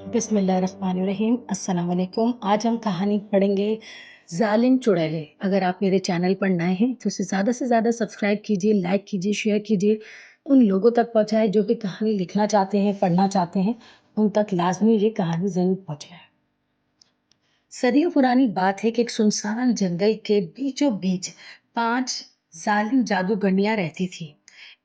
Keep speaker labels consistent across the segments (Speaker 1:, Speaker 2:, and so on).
Speaker 1: बिस्मिल्लाहिर्रहमानिर्रहीम अस्सलाम वालेकुम। आज हम कहानी पढ़ेंगे ज़ालिम चुड़ैलें। अगर आप मेरे चैनल पर नए हैं तो इसे ज़्यादा से ज़्यादा सब्सक्राइब कीजिए, लाइक कीजिए, शेयर कीजिए। उन लोगों तक पहुँचाएँ जो भी कहानी लिखना चाहते हैं, पढ़ना चाहते हैं, उन तक लाज़मी ये कहानी ज़रूर पहुँचे। सदियों पुरानी बात है कि एक सुनसान जंगल के बीचों बीच 5 ज़ालिम जादूगरनियाँ रहती थीं।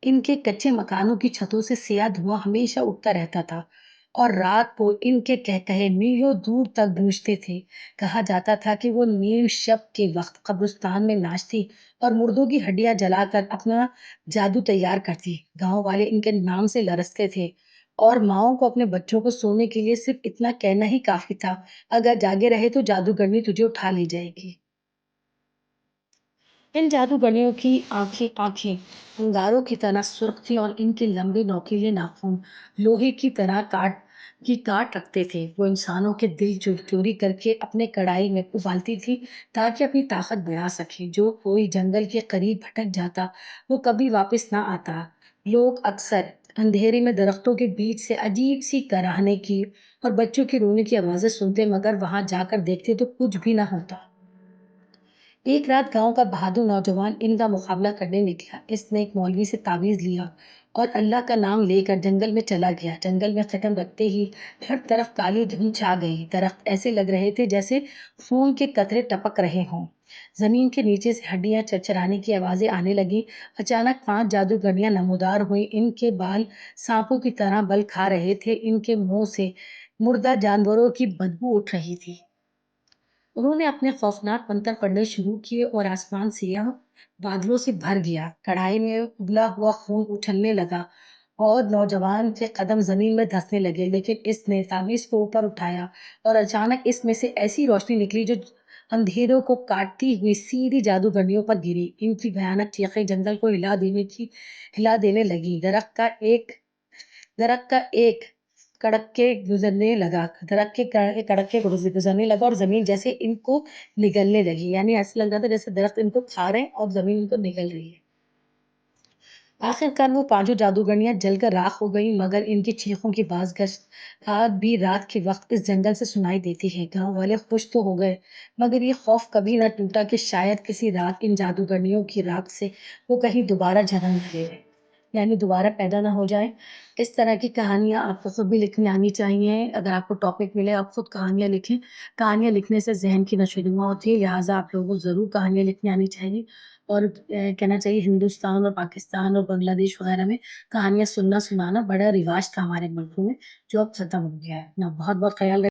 Speaker 1: इनके कच्चे मकानों की छतों से सिया धुआं हमेशा उठता रहता था और रात को इनके कहकहे मीलों दूर तक गूंजते थे। कहा जाता था कि वो नीम शब के वक्त कब्रिस्तान में नाचती और मुर्दों की हड्डियां जलाकर अपना जादू तैयार करती। गांव वाले इनके नाम से लरसते थे और माँओं को अपने बच्चों को सोने के लिए सिर्फ इतना कहना ही काफी था, अगर जागे रहे तो जादूगरनी तुझे उठा ले जाएगी। इन जादूगरनियों की आंखें अंगारों की तरह सुर्ख थी और इनके लंबे नोकीले नाखून लोहे की तरह काट रखते थे। वो इंसानों के दिल चोरी करके अपने कड़ाई में उबालती थी ताकि अपनी ताकत बढ़ा सके। जो कोई जंगल के करीब भटक जाता वो कभी वापस ना आता। लोग अक्सर अंधेरे में दरख्तों के बीच से अजीब सी कराहने की और बच्चों की रोने की आवाजें सुनते, मगर वहां जाकर देखते तो कुछ भी ना होता। एक रात गांव का बहादुर नौजवान इनका मुकाबला करने निकला। इसने एक मौलवी से ताबीज लिया और अल्लाह का नाम लेकर जंगल में चला गया। जंगल में कदम रखते ही हर तरफ काली धुंध छा गई। दरख्त ऐसे लग रहे थे जैसे खून के कतरे टपक रहे हों। जमीन के नीचे से हड्डियां चरचराने की आवाजें आने लगी। अचानक 5 जादूगरनियां नमूदार हुई। इनके बाल सांपों की तरह बल खा रहे थे। इनके मुंह से मुर्दा जानवरों की बदबू उठ रही थी। उन्होंने अपने खौफनाक मंत्र पढ़ने शुरू किए और आसमान सियाह बादलों से भर गया। कढ़ाई में उबला हुआ खून उछलने लगा और नौजवान के कदम जमीन में धंसने लगे। लेकिन इसने ताबीज को ऊपर उठाया और अचानक इसमें से ऐसी रोशनी निकली जो अंधेरों को काटती हुई सीधी जादूगरनियों पर गिरी। इनकी भयानक चीखें जंगल को हिला देने लगी। दरख्त का एक कड़के गुजरने लगा दरख्त के कड़के गुजरने लगा और जमीन जैसे इनको निगलने लगी। यानी ऐसा लग रहा था जैसे दरख्त इनको खा रहे हैं और जमीन इनको निगल रही है। आखिरकार वो पांचों जादूगरनियां जलकर राख हो गई, मगर इनकी चीखों की बाज़ आज भी रात के वक्त इस जंगल से सुनाई देती है। गांव वाले खुश तो हो गए, मगर ये खौफ कभी न टूटा कि शायद किसी रात इन जादूगरनियों की राख से वो कहीं दोबारा जन्म ले, यानी दोबारा पैदा ना हो जाए। इस तरह की कहानियां आपको खुद भी लिखनी आनी चाहिए। अगर आपको टॉपिक मिले आप खुद कहानियां लिखें। कहानियां लिखने से जहन की नशोनुमा होती है, लिहाजा आप लोगों को ज़रूर कहानियां लिखनी आनी चाहिए। और कहना चाहिए हिंदुस्तान और पाकिस्तान और बांग्लादेश वगैरह में कहानियां सुनना सुनाना बड़ा रिवाज था हमारे मुल्क में, जो अब खत्म हो गया है। अपना बहुत बहुत ख्याल